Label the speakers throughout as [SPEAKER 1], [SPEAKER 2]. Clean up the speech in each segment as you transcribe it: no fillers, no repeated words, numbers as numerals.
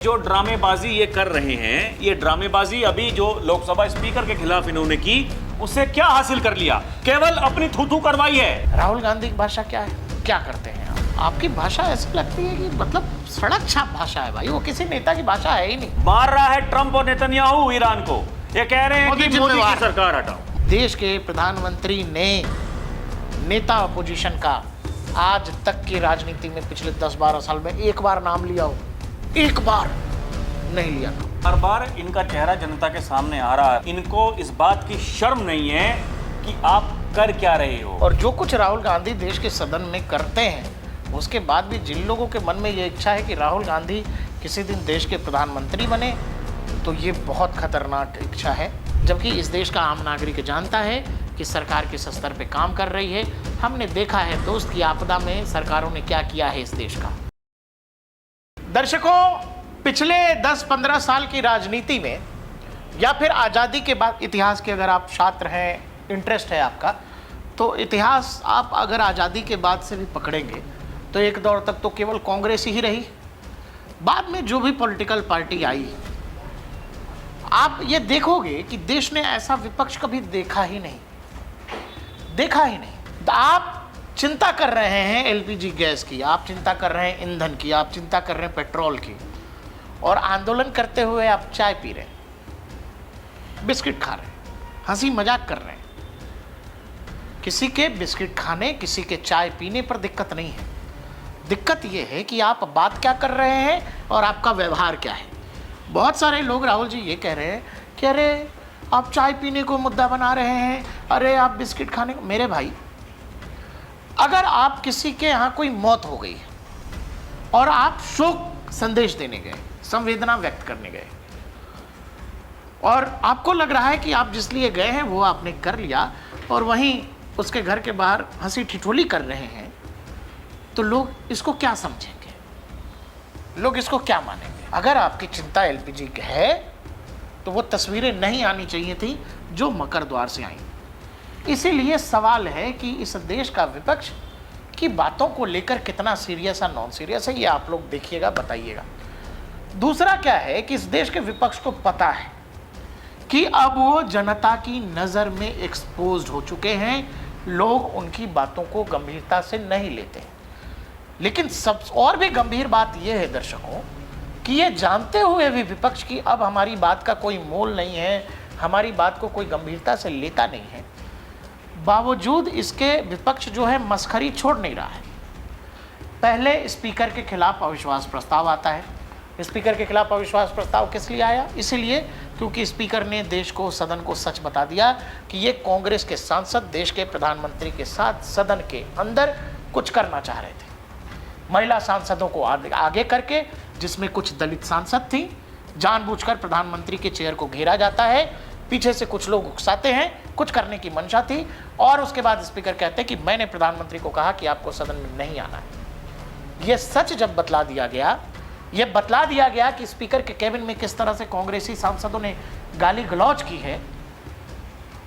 [SPEAKER 1] जो ड्रामेबाजी ये कर रहे हैं, ये ड्रामेबाजी अभी जो लोकसभा स्पीकर के खिलाफ इन्होंने की, उससे क्या हासिल कर लिया? केवल अपनी थू-थू करवाई है।
[SPEAKER 2] राहुल गांधी की भाषा क्या है? क्या करते हैं आप? आपकी भाषा ऐसी लगती है कि मतलब सड़क छाप भाषा है भाई, वो किसी नेता की भाषा है ही नहीं।
[SPEAKER 1] मार रहा है ट्रंप और नेतन्याहू ईरान को। ये कह रहे हैं कि मोदी की सरकार हटाओ।
[SPEAKER 2] देश के प्रधानमंत्री ने नेता अपोजिशन का आज तक की राजनीति में पिछले 10-12 साल में एक बार नाम लिया हो? एक बार नहीं लिया।
[SPEAKER 1] हर बार इनका चेहरा जनता के सामने आ रहा है। इनको इस बात की शर्म नहीं है कि आप कर क्या रहे हो।
[SPEAKER 2] और जो कुछ राहुल गांधी देश के सदन में करते हैं, उसके बाद भी जिन लोगों के मन में ये इच्छा है कि राहुल गांधी किसी दिन देश के प्रधानमंत्री बने, तो ये बहुत खतरनाक इच्छा है। जबकि इस देश का आम नागरिक जानता है कि सरकार किस स्तर पे काम कर रही है। हमने देखा है दोस्त की आपदा में सरकारों ने क्या किया है इस देश का। दर्शकों, पिछले 10-15 साल की राजनीति में या फिर आज़ादी के बाद इतिहास के, अगर आप छात्र हैं, इंटरेस्ट है आपका, तो इतिहास आप अगर आज़ादी के बाद से भी पकड़ेंगे तो एक दौर तक तो केवल कांग्रेस ही रही। बाद में जो भी पॉलिटिकल पार्टी आई, आप ये देखोगे कि देश ने ऐसा विपक्ष कभी देखा ही नहीं। आप चिंता कर रहे हैं एलपीजी गैस की, आप चिंता कर रहे हैं ईंधन की, आप चिंता कर रहे हैं पेट्रोल की, और आंदोलन करते हुए आप चाय पी रहे हैं, बिस्किट खा रहे हैं, हंसी मजाक कर रहे हैं। किसी के बिस्किट खाने, किसी के चाय पीने पर दिक्कत नहीं है। दिक्कत यह है कि आप बात क्या कर रहे हैं और आपका व्यवहार क्या है। बहुत सारे लोग राहुल जी ये कह रहे हैं कि अरे आप चाय पीने को मुद्दा बना रहे हैं, अरे आप बिस्किट खाने को। मेरे भाई, अगर आप किसी के यहाँ कोई मौत हो गई है और आप शोक संदेश देने गए, संवेदना व्यक्त करने गए, और आपको लग रहा है कि आप जिस लिए गए हैं वो आपने कर लिया, और वहीं उसके घर के बाहर हंसी ठिठोली कर रहे हैं, तो लोग इसको क्या समझेंगे? लोग इसको क्या मानेंगे? अगर आपकी चिंता एलपीजी की है तो वो तस्वीरें नहीं आनी चाहिए थी जो मकर द्वार से आई। इसीलिए सवाल है कि इस देश का विपक्ष की बातों को लेकर कितना सीरियस है, नॉन सीरियस है, ये आप लोग देखिएगा, बताइएगा। दूसरा क्या है कि इस देश के विपक्ष को पता है कि अब वो जनता की नज़र में एक्सपोज्ड हो चुके हैं, लोग उनकी बातों को गंभीरता से नहीं लेते। लेकिन सब और भी गंभीर बात यह है दर्शकों कि ये जानते हुए भी विपक्ष की अब हमारी बात का कोई मोल नहीं है, हमारी बात को कोई गंभीरता से लेता नहीं है, बावजूद इसके विपक्ष जो है मस्खरी छोड़ नहीं रहा है। पहले स्पीकर के खिलाफ अविश्वास प्रस्ताव आता है। स्पीकर के खिलाफ अविश्वास प्रस्ताव किस लिए आया? इसलिए क्योंकि स्पीकर ने देश को, सदन को सच बता दिया कि ये कांग्रेस के सांसद देश के प्रधानमंत्री के साथ सदन के अंदर कुछ करना चाह रहे थे। महिला सांसदों को आगे करके, जिसमें कुछ दलित सांसद थी, जानबूझकर प्रधानमंत्री के चेयर को घेरा जाता है, पीछे से कुछ लोग उकसाते हैं, कुछ करने की मंशा थी, और उसके बाद स्पीकर कहते हैं कि मैंने प्रधानमंत्री को कहा कि आपको सदन में नहीं आना है। यह सच जब बतला दिया गया, यह बतला दिया गया कि स्पीकर के कैबिन में किस तरह से कांग्रेसी सांसदों ने गाली गलौज की है,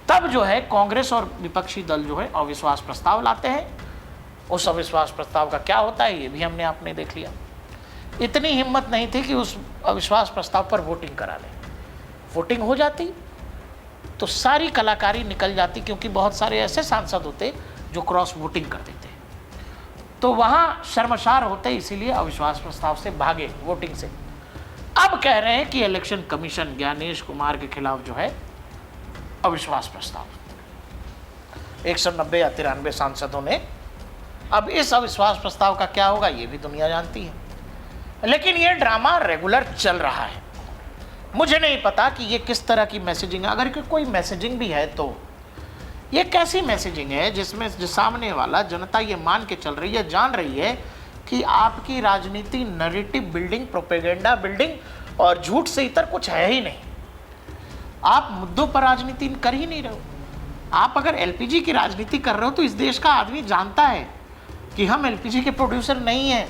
[SPEAKER 2] तब जो है कांग्रेस और विपक्षी दल जो है अविश्वास प्रस्ताव लाते हैं। उस अविश्वास प्रस्ताव का क्या होता है ये भी हमने आपने देख लिया। इतनी हिम्मत नहीं थी कि उस अविश्वास प्रस्ताव पर वोटिंग करा लें। वोटिंग हो जाती तो सारी कलाकारी निकल जाती, क्योंकि बहुत सारे ऐसे सांसद होते जो क्रॉस वोटिंग कर देते, तो वहाँ शर्मसार होते, इसीलिए अविश्वास प्रस्ताव से भागे, वोटिंग से। अब कह रहे हैं कि इलेक्शन कमीशन ज्ञानेश कुमार के खिलाफ जो है अविश्वास प्रस्ताव, 190 या 93 सांसदों ने। अब इस अविश्वास प्रस्ताव का क्या होगा ये भी दुनिया जानती है, लेकिन ये ड्रामा रेगुलर चल रहा है। मुझे नहीं पता कि ये किस तरह की मैसेजिंग है। अगर कोई मैसेजिंग भी है तो ये कैसी मैसेजिंग है जिसमें जो सामने वाला जनता ये मान के चल रही है, जान रही है कि आपकी राजनीति नैरेटिव बिल्डिंग, प्रोपेगेंडा बिल्डिंग और झूठ से इतर कुछ है ही नहीं। आप मुद्दों पर राजनीति कर ही नहीं रहे हो। आप अगर एलपीजी की राजनीति कर रहे हो तो इस देश का आदमी जानता है कि हम एलपीजी के प्रोड्यूसर नहीं हैं।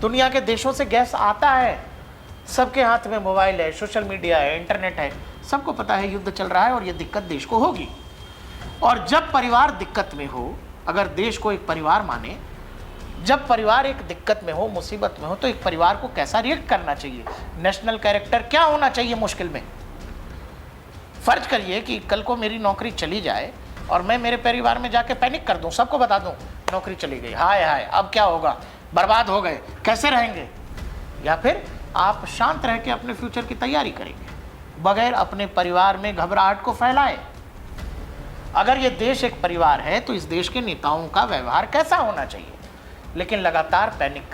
[SPEAKER 2] दुनिया के देशों से गैस आता है, सबके हाथ में मोबाइल है, सोशल मीडिया है, इंटरनेट है, सबको पता है युद्ध चल रहा है और ये दिक्कत देश को होगी। और जब परिवार दिक्कत में हो, अगर देश को एक परिवार माने, जब परिवार एक दिक्कत में हो, मुसीबत में हो, तो एक परिवार को कैसा रिएक्ट करना चाहिए, नेशनल कैरेक्टर क्या होना चाहिए मुश्किल में। फर्ज करिए कि कल को मेरी नौकरी चली जाए और मैं मेरे परिवार में जाके पैनिक कर दूं, सबको बता दूं नौकरी चली गई, हाय हाय अब क्या होगा, बर्बाद हो गए, कैसे रहेंगे। या फिर आप शांत रह के अपने फ्यूचर की तैयारी करेंगे बगैर अपने परिवार में घबराहट को फैलाए। अगर ये देश एक परिवार है तो इस देश के नेताओं का व्यवहार कैसा होना चाहिए। लेकिन लगातार पैनिक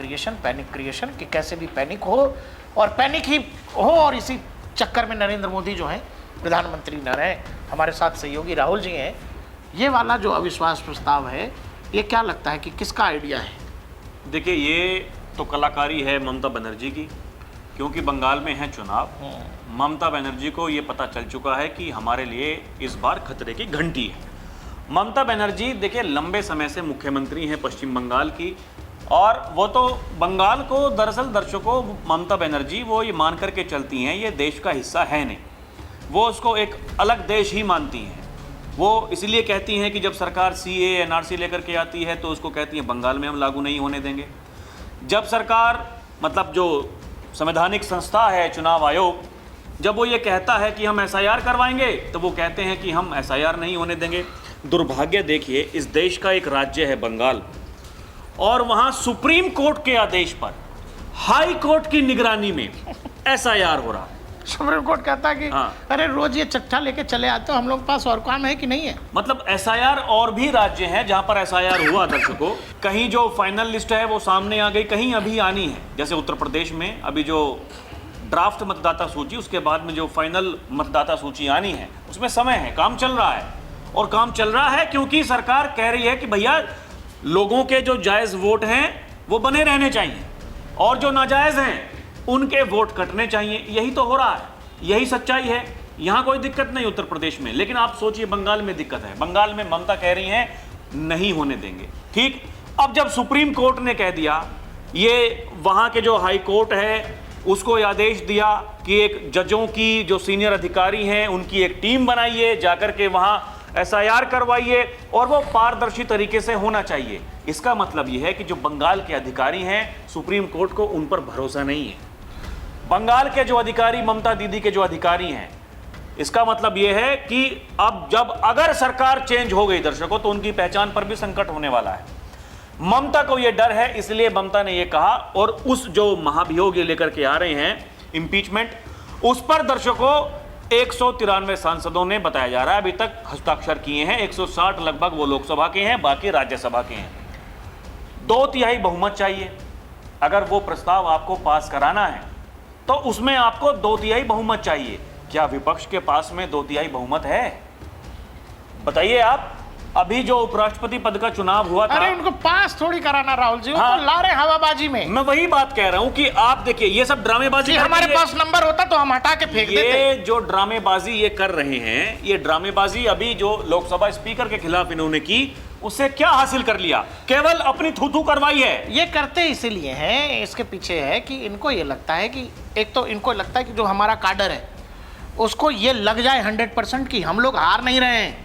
[SPEAKER 2] क्रिएशन कि कैसे भी पैनिक हो और पैनिक ही हो, और इसी चक्कर में नरेंद्र मोदी जो हैं प्रधानमंत्री न रहे, हमारे साथ सहयोगी राहुल जी हैं। ये वाला जो अविश्वास प्रस्ताव है, ये क्या लगता है कि किसका आइडिया है?
[SPEAKER 1] देखिए, ये तो कलाकारी है ममता बनर्जी की, क्योंकि बंगाल में है चुनाव। ममता बनर्जी को ये पता चल चुका है कि हमारे लिए इस बार खतरे की घंटी है। ममता बनर्जी देखिए लंबे समय से मुख्यमंत्री हैं पश्चिम बंगाल की, और वो तो बंगाल को दरअसल दर्शकों ममता बनर्जी वो ये मान करके चलती हैं ये देश का हिस्सा है नहीं, वो उसको एक अलग देश ही मानती हैं। वो इसलिए कहती हैं कि जब सरकार CAA NRC लेकर के आती है तो उसको कहती हैं बंगाल में हम लागू नहीं होने देंगे। जब सरकार मतलब जो संवैधानिक संस्था है चुनाव आयोग, जब वो ये कहता है कि हम SIR करवाएंगे तो वो कहते हैं कि हम SIR नहीं होने देंगे। दुर्भाग्य देखिए, इस देश का एक राज्य है बंगाल, और वहाँ सुप्रीम कोर्ट के आदेश पर हाई कोर्ट की निगरानी में SIR हो रहा है।
[SPEAKER 2] सुप्रीम कोर्ट कहता है कि अरे रोज ये चट्टा लेके चले आते हो, हम लोग के पास और काम है कि नहीं है।
[SPEAKER 1] मतलब SIR और भी राज्य हैं जहां पर SIR हुआ दर्शकों, कहीं जो फाइनल लिस्ट है वो सामने आ गई, कहीं अभी आनी है। जैसे उत्तर प्रदेश में अभी जो ड्राफ्ट मतदाता सूची, उसके बाद में जो फाइनल मतदाता सूची आनी है, उसमें समय है, काम चल रहा है। और काम चल रहा है क्योंकि सरकार कह रही है कि भैया लोगों के जो जायज़ वोट हैं वो बने रहने चाहिए और जो नाजायज़ हैं उनके वोट कटने चाहिए। यही तो हो रहा है, यही सच्चाई है। यहाँ कोई दिक्कत नहीं उत्तर प्रदेश में, लेकिन आप सोचिए बंगाल में दिक्कत है। बंगाल में ममता कह रही हैं नहीं होने देंगे। ठीक, अब जब सुप्रीम कोर्ट ने कह दिया, ये वहाँ के जो हाई कोर्ट है उसको आदेश दिया कि एक जजों की जो सीनियर अधिकारी हैं उनकी एक टीम बनाइए, जाकर के वहाँ SIR करवाइए और वो पारदर्शी तरीके से होना चाहिए। इसका मतलब ये है कि जो बंगाल के अधिकारी हैं सुप्रीम कोर्ट को उन पर भरोसा नहीं है। बंगाल के जो अधिकारी, ममता दीदी के जो अधिकारी हैं, इसका मतलब ये है कि अब जब अगर सरकार चेंज हो गई दर्शकों तो उनकी पहचान पर भी संकट होने वाला है। ममता को ये डर है, इसलिए ममता ने ये कहा, और उस जो महाभियोग ये लेकर के आ रहे हैं इम्पीचमेंट, उस पर दर्शकों 193 सांसदों ने बताया जा रहा है अभी तक हस्ताक्षर किए हैं। 160 लगभग वो लोकसभा के हैं, बाकी राज्यसभा के हैं। 2/3 बहुमत चाहिए। अगर वो प्रस्ताव आपको पास कराना है तो उसमें आपको 2/3 बहुमत चाहिए। क्या विपक्ष के पास में 2/3 बहुमत है? बताइए आप। अभी जो उपराष्ट्रपति पद का चुनाव हुआ था,
[SPEAKER 2] अरे उनको पास थोड़ी कराना राहुल जी, उनको ला रहे हवाबाजी में।
[SPEAKER 1] मैं वही बात कह रहा हूं कि आप देखिए ये सब ड्रामेबाजी।
[SPEAKER 2] हमारे पास नंबर होता तो हम हटा के फेंक देते।
[SPEAKER 1] ये जो ड्रामेबाजी ये कर रहे हैं, ये ड्रामेबाजी अभी जो लोकसभा स्पीकर के खिलाफ इन्होंने की, उससे क्या हासिल कर लिया? केवल अपनी थू करवाई है।
[SPEAKER 2] ये करते इसीलिए हैं, इसके पीछे है कि इनको ये लगता है कि एक तो इनको लगता है कि जो हमारा काडर है उसको ये लग जाए 100% कि हम लोग हार नहीं रहे हैं,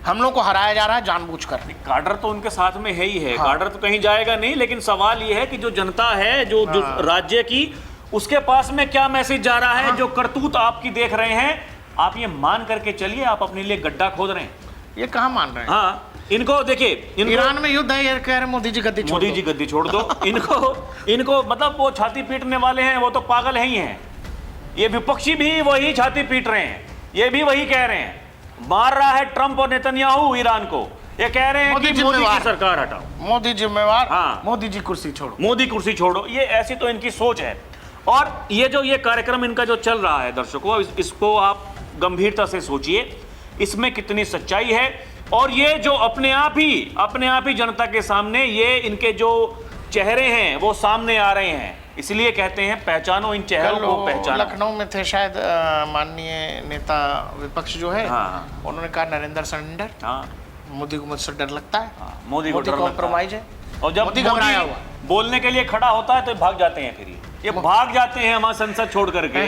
[SPEAKER 2] हम लोग को हराया जा रहा है जानबूझकर।
[SPEAKER 1] काडर तो उनके साथ में है ही है। हाँ। काडर तो कहीं जाएगा नहीं, लेकिन सवाल ये है कि जो जनता है जो राज्य की, उसके पास में क्या मैसेज जा रहा है? जो करतूत आपकी देख रहे हैं, आप ये मान करके चलिए आप अपने लिए गड्ढा खोद रहे हैं।
[SPEAKER 2] ये कहाँ मान रहे हैं?
[SPEAKER 1] हाँ, इनको देखिए,
[SPEAKER 2] ईरान में युद्ध है, ये कह रहे मोदी जी गद्दी छोड़ दो।
[SPEAKER 1] मोदी जी गद्दी छोड़ दो। इनको मतलब वो छाती पीटने वाले हैं, वो तो पागल है ही हैं। ये विपक्षी भी वही छाती पीट रहे हैं, ये भी वही कह रहे हैं। मार रहा है ट्रंप और नेतन्याहू ईरान को, ये कह रहे हैं कि मोदी की सरकार हटाओ,
[SPEAKER 2] मोदी जिम्मेवार,
[SPEAKER 1] हाँ,
[SPEAKER 2] मोदी जी कुर्सी छोड़ो,
[SPEAKER 1] मोदी कुर्सी छोड़ो। ये ऐसी तो इनकी सोच है। और ये जो ये कार्यक्रम इनका जो चल रहा है दर्शकों, इसको आप गंभीरता से सोचिए, इसमें कितनी सच्चाई है। और ये जो अपने आप ही जनता के सामने ये इनके जो चेहरे हैं वो सामने आ रहे हैं, इसलिए कहते हैं पहचानो इन चेहरों को, पहचानो।
[SPEAKER 2] लखनऊ में थे शायद माननीय नेता विपक्ष जो है,
[SPEAKER 1] हाँ,
[SPEAKER 2] उन्होंने कहा नरेंद्र सरेंडर,
[SPEAKER 1] हाँ,
[SPEAKER 2] मोदी को मुझसे डर लगता है,
[SPEAKER 1] हाँ, मोदी को
[SPEAKER 2] कॉम्प्रोमाइज है।
[SPEAKER 1] और जब मोदी बोलने के लिए खड़ा होता है तो भाग जाते हैं, फिर ये भाग जाते हैं वहां संसद छोड़ करके।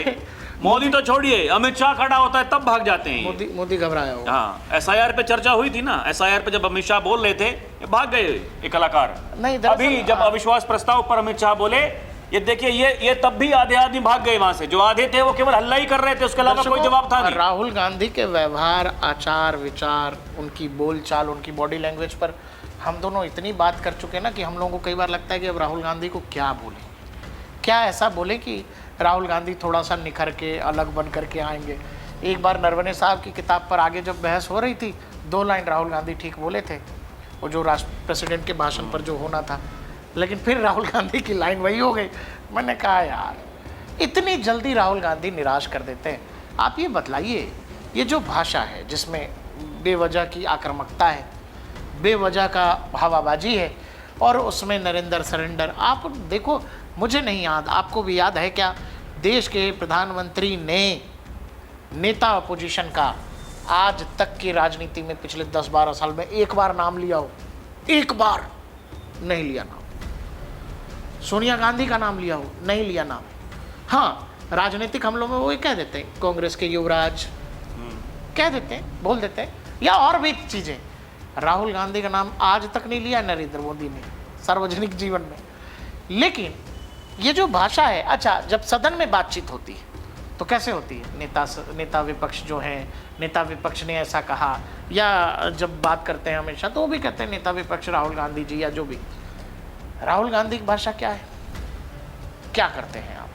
[SPEAKER 1] मोदी तो छोड़िए, अमित शाह खड़ा होता है तब भाग जाते हैं ये।
[SPEAKER 2] मोदी घबराया हो।
[SPEAKER 1] हाँ, एसआईआर पे चर्चा हुई थी ना, एसआईआर पे जब अमित शाह बोल रहे थे, ये भाग गए ये कलाकार।
[SPEAKER 2] नहीं,
[SPEAKER 1] अभी जब अविश्वास प्रस्ताव पर अमित शाह बोले, ये देखिए, ये तब भी आधे आदमी भाग गए वहां से। जो आधे थे वो केवल हल्ला ही कर रहे थे, उसके अलावा कोई जवाब था नहीं।
[SPEAKER 2] राहुल गांधी के व्यवहार, आचार विचार, उनकी बोलचाल, उनकी बॉडी लैंग्वेज पर हम दोनों इतनी बात कर चुके हैं ना कि हम लोगों को कई बार लगता है कि अब राहुल गांधी को क्या बोले, क्या ऐसा बोले कि राहुल गांधी थोड़ा सा निखर के अलग बन करके आएंगे। एक बार नरवणे साहब की किताब पर आगे जब बहस हो रही थी, 2 लाइन राहुल गांधी ठीक बोले थे, वो जो प्रेसिडेंट के भाषण पर जो होना था, लेकिन फिर राहुल गांधी की लाइन वही हो गई। मैंने कहा यार इतनी जल्दी राहुल गांधी निराश कर देते हैं। आप ये बतलाइए, ये जो भाषा है जिसमें बेवजह की आक्रामकता है, बेवजह का हवाबाजी है, और उसमें नरेंद्र सरेंडर, आप देखो, मुझे नहीं याद, आपको भी याद है क्या, देश के प्रधानमंत्री ने नेता अपोजिशन का आज तक की राजनीति में पिछले 10-12 साल में एक बार नाम लिया हो? एक बार नहीं लिया नाम। सोनिया गांधी का नाम लिया हो? नहीं लिया नाम। हाँ, राजनीतिक हमलों में वो कह देते हैं कांग्रेस के युवराज, कह देते हैं, बोल देते हैं, या और भी चीज़ें। राहुल गांधी का नाम आज तक नहीं लिया नरेंद्र मोदी ने सार्वजनिक जीवन में। लेकिन ये जो भाषा है, अच्छा, जब सदन में बातचीत होती है तो कैसे होती है? नेता विपक्ष जो है, नेता विपक्ष ने ऐसा कहा, या जब बात करते हैं हमेशा तो वो भी कहते हैं नेता विपक्ष राहुल गांधी जी, या जो भी। राहुल गांधी की भाषा क्या है? क्या करते हैं आप?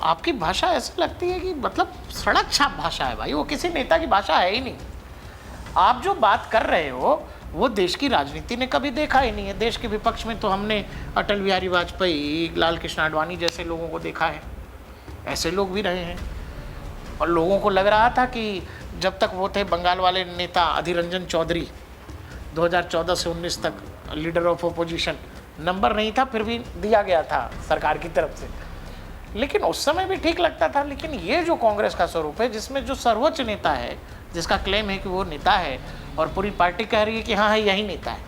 [SPEAKER 2] आपकी भाषा ऐसी लगती है कि मतलब सड़क छाप भाषा है भाई, वो किसी नेता की भाषा है ही नहीं। आप जो बात कर रहे हो वो देश की राजनीति ने कभी देखा ही नहीं है। देश के विपक्ष में तो हमने अटल बिहारी वाजपेयी, लाल कृष्ण आडवाणी जैसे लोगों को देखा है, ऐसे लोग भी रहे हैं। और लोगों को लग रहा था कि जब तक वो थे बंगाल वाले नेता अधीर रंजन चौधरी, 2014 से 19 तक लीडर ऑफ अपोजिशन, नंबर नहीं था फिर भी दिया गया था सरकार की तरफ से, लेकिन उस समय भी ठीक लगता था। लेकिन ये जो कांग्रेस का स्वरूप है, जिसमें जो सर्वोच्च नेता है, जिसका क्लेम है कि वो नेता है और पूरी पार्टी कह रही है कि हाँ है यही नेता है,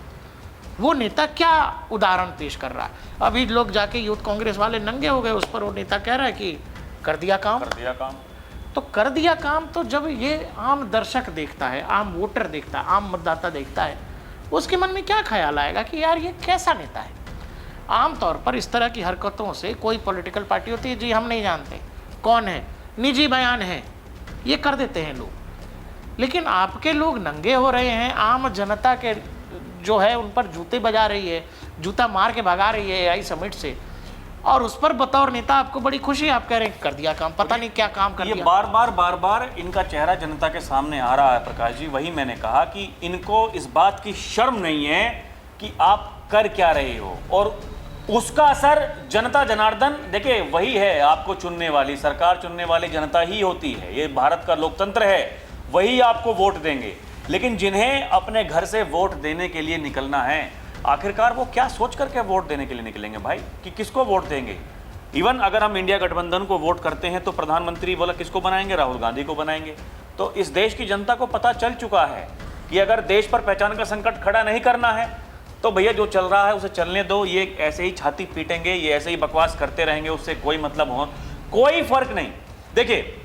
[SPEAKER 2] वो नेता क्या उदाहरण पेश कर रहा है? अभी लोग जाके यूथ कांग्रेस वाले नंगे हो गए उस पर, वो नेता कह रहा है कि कर दिया काम। तो कर दिया काम, तो जब ये आम दर्शक देखता है, आम वोटर देखता है, आम मतदाता देखता है, उसके मन में क्या ख्याल आएगा कि यार ये कैसा नेता है? आमतौर पर इस तरह की हरकतों से कोई पॉलिटिकल पार्टी होती है, जी हम नहीं जानते कौन है, निजी बयान है, ये कर देते हैं लोग। लेकिन आपके लोग नंगे हो रहे हैं, आम जनता के जो है उन पर जूते बजा रही है, जूता मार के भगा रही है AI समिट से, और उस पर बतौर नेता आपको बड़ी खुशी है, आप कह रहे हैं कर दिया काम। पता नहीं क्या काम कर दिया।
[SPEAKER 1] ये बार बार इनका चेहरा जनता के सामने आ रहा है प्रकाश जी। वही मैंने कहा कि इनको इस बात की शर्म नहीं है कि आप कर क्या रहे हो, और उसका असर जनता जनार्दन, देखिए वही है, आपको चुनने वाली, सरकार चुनने वाली जनता ही होती है। ये भारत का लोकतंत्र है, वही आपको वोट देंगे। लेकिन जिन्हें अपने घर से वोट देने के लिए निकलना है, आखिरकार वो क्या सोच करके वोट देने के लिए निकलेंगे भाई, कि किसको वोट देंगे? इवन अगर हम इंडिया गठबंधन को वोट करते हैं तो प्रधानमंत्री बोला किसको बनाएंगे? राहुल गांधी को बनाएंगे। तो इस देश की जनता को पता चल चुका है कि अगर देश पर पहचान का संकट खड़ा नहीं करना है तो भैया जो चल रहा है उसे चलने दो। ये ऐसे ही छाती पीटेंगे, ये ऐसे ही बकवास करते रहेंगे, उससे कोई मतलब हो, कोई फर्क नहीं। देखिए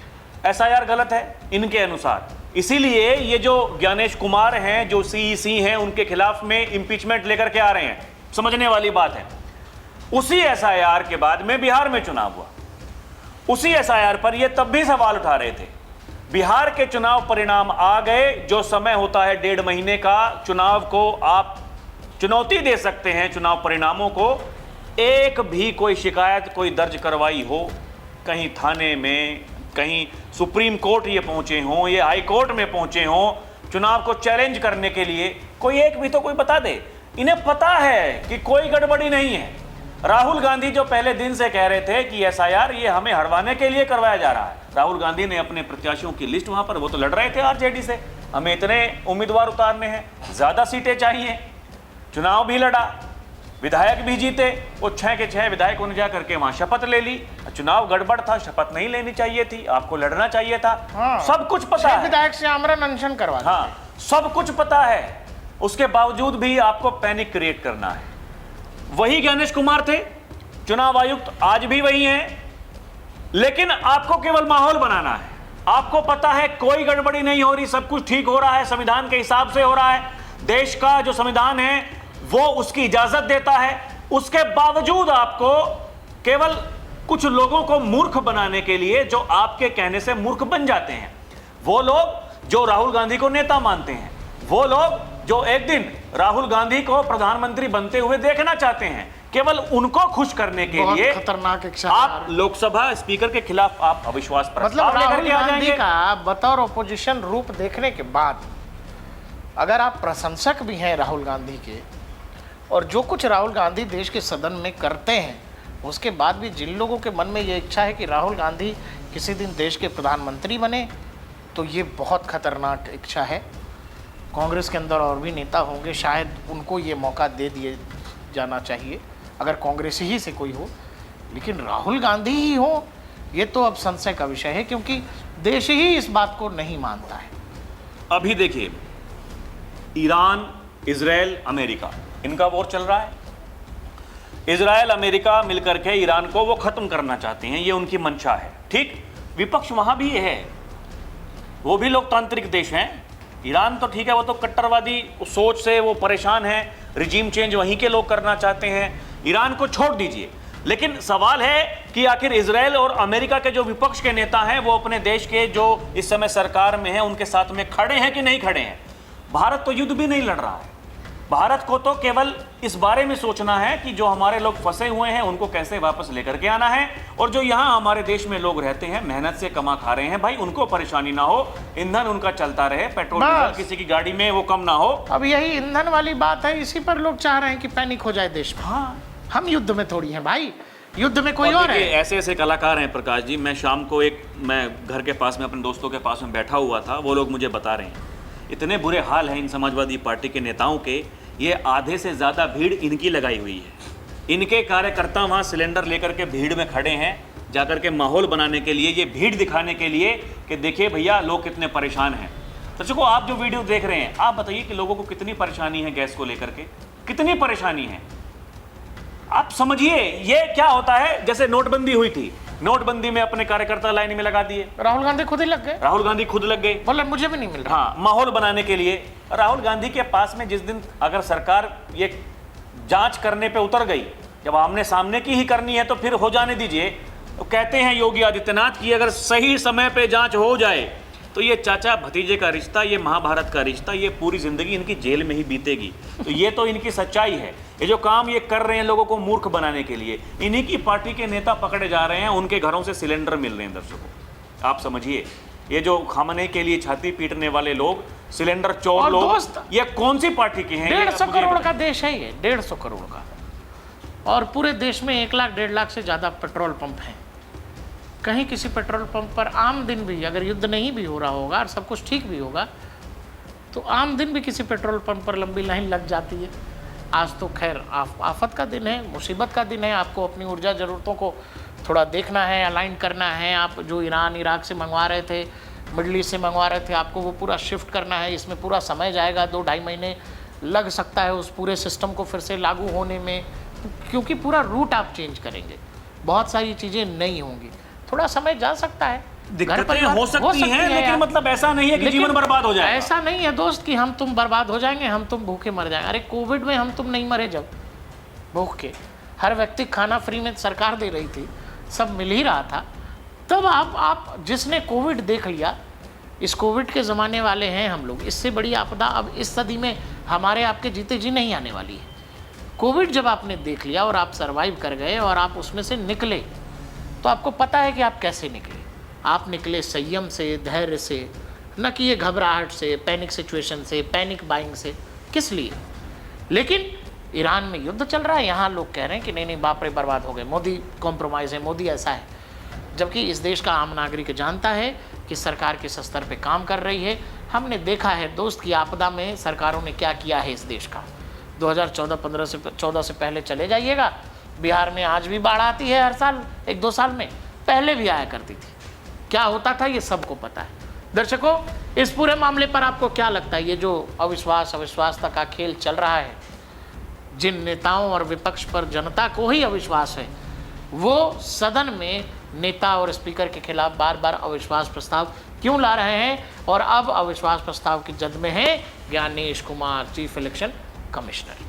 [SPEAKER 1] SIR गलत है इनके अनुसार, इसीलिए ये जो ज्ञानेश कुमार हैं, जो CEC हैं, उनके खिलाफ में इंपीचमेंट लेकर के आ रहे हैं। समझने वाली बात है। उसी SIR के बाद में बिहार में चुनाव हुआ, उसी SIR पर ये तब भी सवाल उठा रहे थे। बिहार के चुनाव परिणाम आ गए, जो समय होता है 1.5 महीने का, चुनाव को आप चुनौती दे सकते हैं, चुनाव परिणामों को। एक भी कोई शिकायत कोई दर्ज करवाई हो कहीं थाने में, कहीं सुप्रीम कोर्ट ये पहुंचे हों, ये हाई कोर्ट में पहुंचे हों चुनाव को चैलेंज करने के लिए, कोई एक भी तो कोई बता दे। इन्हें पता है कि कोई गड़बड़ी नहीं है। राहुल गांधी जो पहले दिन से कह रहे थे कि SIR ये हमें हरवाने के लिए करवाया जा रहा है, राहुल गांधी ने अपने प्रत्याशियों की लिस्ट वहां पर, वो तो लड़ रहे थे RJD से, हमें इतने उम्मीदवार उतारने हैं, ज्यादा सीटें चाहिए, चुनाव भी लड़ा, विधायक भी जीते, वो 6 के 6 विधायकों ने जा करके वहां शपथ ले ली। चुनाव गड़बड़ था, शपथ नहीं लेनी चाहिए थी, आपको लड़ना चाहिए था।
[SPEAKER 2] हाँ,
[SPEAKER 1] सब कुछ पता है,
[SPEAKER 2] विधायक से आमरण अनशन करवा,
[SPEAKER 1] हाँ सब कुछ पता है, उसके बावजूद भी आपको पैनिक क्रिएट करना है। वही ज्ञानेश कुमार थे चुनाव आयुक्त, आज भी वही हैं, लेकिन आपको केवल माहौल बनाना है। आपको पता है कोई गड़बड़ी नहीं हो रही, सब कुछ ठीक हो रहा है, संविधान के हिसाब से हो रहा है, देश का जो संविधान है वो उसकी इजाजत देता है। उसके बावजूद आपको केवल कुछ लोगों को मूर्ख बनाने के लिए, जो आपके कहने से मूर्ख बन जाते हैं, वो लोग जो राहुल गांधी को नेता मानते हैं, वो लोग जो एक दिन राहुल गांधी को प्रधानमंत्री बनते हुए देखना चाहते हैं, केवल उनको खुश करने के लिए
[SPEAKER 2] खतरनाक इच्छा
[SPEAKER 1] आप लोकसभा स्पीकर के खिलाफ आप अविश्वास
[SPEAKER 2] मतलब
[SPEAKER 1] लेकर
[SPEAKER 2] राहुल
[SPEAKER 1] के आ
[SPEAKER 2] गांधी
[SPEAKER 1] जाएंगे।
[SPEAKER 2] का बतौर ओपोजिशन रूप देखने के बाद अगर आप प्रशंसक भी हैं राहुल गांधी के, और जो कुछ राहुल गांधी देश के सदन में करते हैं, उसके बाद भी जिन लोगों के मन में ये इच्छा है कि राहुल गांधी किसी दिन देश के प्रधानमंत्री बने, तो ये बहुत खतरनाक इच्छा है। कांग्रेस के अंदर और भी नेता होंगे, शायद उनको ये मौका दे दिए जाना चाहिए अगर कांग्रेस ही से कोई हो, लेकिन राहुल गांधी ही हो ये तो अब संशय का विषय है, क्योंकि देश ही इस बात को नहीं मानता है।
[SPEAKER 1] अभी देखिए, ईरान, इजराइल, अमेरिका, इनका वॉर चल रहा है। इजराइल अमेरिका मिलकर के ईरान को वो खत्म करना चाहते हैं, ये उनकी मंशा है। ठीक, विपक्ष वहां भी है, वो भी लोकतांत्रिक देश हैं। ईरान तो ठीक है, वो तो कट्टरवादी सोच से वो परेशान है, रिजीम चेंज वहीं के लोग करना चाहते हैं, ईरान को छोड़ दीजिए। लेकिन सवाल है कि आखिर इजराइल और अमेरिका के जो विपक्ष के नेता हैं वो अपने देश के जो इस समय सरकार में है उनके साथ में खड़े हैं कि नहीं खड़े हैं। भारत तो युद्ध भी नहीं लड़ रहा है, भारत को तो केवल इस बारे में सोचना है कि जो हमारे लोग फंसे हुए हैं उनको कैसे वापस लेकर के आना है, और जो यहाँ हमारे देश में लोग रहते हैं, मेहनत से कमा खा रहे हैं, भाई उनको परेशानी ना हो, ईंधन उनका चलता रहे, पेट्रोल डीजल किसी की गाड़ी में वो कम ना हो।
[SPEAKER 2] अब यही ईंधन वाली बात है, इसी पर लोग चाह रहे हैं कि पैनिक हो जाए देश में।
[SPEAKER 1] हाँ,
[SPEAKER 2] हम युद्ध में थोड़ी हैं भाई, युद्ध में कोई और है।
[SPEAKER 1] ऐसे ऐसे कलाकार हैं प्रकाश जी। मैं शाम को मैं घर के पास में अपने दोस्तों के पास में बैठा हुआ था, वो लोग मुझे बता रहे हैं इतने बुरे हाल हैं इन समाजवादी पार्टी के नेताओं के, ये आधे से ज़्यादा भीड़ इनकी लगाई हुई है। इनके कार्यकर्ता वहाँ सिलेंडर लेकर के भीड़ में खड़े हैं, जाकर के माहौल बनाने के लिए, ये भीड़ दिखाने के लिए कि देखिए भैया लोग कितने परेशान हैं। दर्शकों, आप जो वीडियो देख रहे हैं, आप बताइए कि लोगों को कितनी परेशानी है गैस को लेकर के, कितनी परेशानी है। आप समझिए ये क्या होता है। जैसे नोटबंदी हुई थी, नोटबंदी में अपने कार्यकर्ता लाइन में लगा दिए,
[SPEAKER 2] राहुल गांधी खुद ही लग गए,
[SPEAKER 1] राहुल गांधी खुद लग गए,
[SPEAKER 2] बोले मुझे भी नहीं मिल रहा।
[SPEAKER 1] हाँ, माहौल बनाने के लिए। राहुल गांधी के पास में जिस दिन अगर सरकार ये जांच करने पे उतर गई, जब आमने सामने की ही करनी है तो फिर हो जाने दीजिए। तो कहते हैं योगी आदित्यनाथ की अगर सही समय पे जांच हो जाए तो ये चाचा भतीजे का रिश्ता, ये महाभारत का रिश्ता, ये पूरी जिंदगी इनकी जेल में ही बीतेगी। तो ये तो इनकी सच्चाई है। ये जो काम ये कर रहे हैं लोगों को मूर्ख बनाने के लिए, इन्हीं की पार्टी के नेता पकड़े जा रहे हैं, उनके घरों से सिलेंडर मिल रहे हैं। दर्शकों आप समझिए, ये जो खामने के लिए छाती पीटने वाले लोग, सिलेंडर चोर लोग, ये कौन सी पार्टी के हैं?
[SPEAKER 2] 150 करोड़ का देश है ये, 150 करोड़ का, और पूरे देश में 1 लाख 1.5 लाख से ज्यादा पेट्रोल पंप हैं। कहीं किसी पेट्रोल पंप पर आम दिन भी, अगर युद्ध नहीं भी हो रहा होगा और सब कुछ ठीक भी होगा, तो आम दिन भी किसी पेट्रोल पंप पर लंबी लाइन लग जाती है। आज तो खैर आफत का दिन है, मुसीबत का दिन है, आपको अपनी ऊर्जा ज़रूरतों को थोड़ा देखना है, अलाइन करना है। आप जो ईरान इराक से मंगवा रहे थे, मिडल ईस्ट से मंगवा रहे थे, आपको वो पूरा शिफ्ट करना है। इसमें पूरा समय जाएगा, 2-2.5 महीने लग सकता है उस पूरे सिस्टम को फिर से लागू होने में, क्योंकि पूरा रूट आप चेंज करेंगे, बहुत सारी चीज़ें नहीं होंगी, थोड़ा समय जा सकता है।
[SPEAKER 1] दिक्कतें हो सकती हैं, लेकिन मतलब ऐसा नहीं है कि जीवन बर्बाद हो जाएगा।
[SPEAKER 2] ऐसा नहीं है दोस्त कि हम तुम बर्बाद हो जाएंगे, हम तुम भूखे मर जाएंगे। अरे कोविड में हम तुम नहीं मरे, जब भूख के हर व्यक्ति खाना फ्री में सरकार दे रही थी, सब मिल ही रहा था। तब आप जिसने कोविड देख लिया, इस कोविड के ज़माने वाले हैं हम लोग। इससे बड़ी आपदा अब इस सदी में हमारे आपके जीते जी नहीं आने वाली है। कोविड जब आपने देख लिया और आप सर्वाइव कर गए और आप उसमें से निकले, तो आपको पता है कि आप कैसे निकले। आप निकले संयम से, धैर्य से, न कि ये घबराहट से, पैनिक सिचुएशन से, पैनिक बाइंग से। किस लिए? लेकिन ईरान में युद्ध चल रहा है, यहाँ लोग कह रहे हैं कि नहीं नहीं बाप रे बर्बाद हो गए, मोदी कॉम्प्रोमाइज़ है, मोदी ऐसा है। जबकि इस देश का आम नागरिक जानता है कि सरकार किस स्तर पे काम कर रही है। हमने देखा है दोस्त की आपदा में सरकारों ने क्या किया है इस देश का। 2014 से पहले चले जाइएगा, बिहार में आज भी बाढ़ आती है हर साल, 1-2 साल में, पहले भी आया करती थी। क्या होता था ये सबको पता है। दर्शकों, इस पूरे मामले पर आपको क्या लगता है? ये जो अविश्वास का खेल चल रहा है, जिन नेताओं और विपक्ष पर जनता को ही अविश्वास है, वो सदन में नेता और स्पीकर के खिलाफ बार बार अविश्वास प्रस्ताव क्यों ला रहे हैं, और अब अविश्वास प्रस्ताव की जद में है Gyanesh Kumar, chief election commissioner.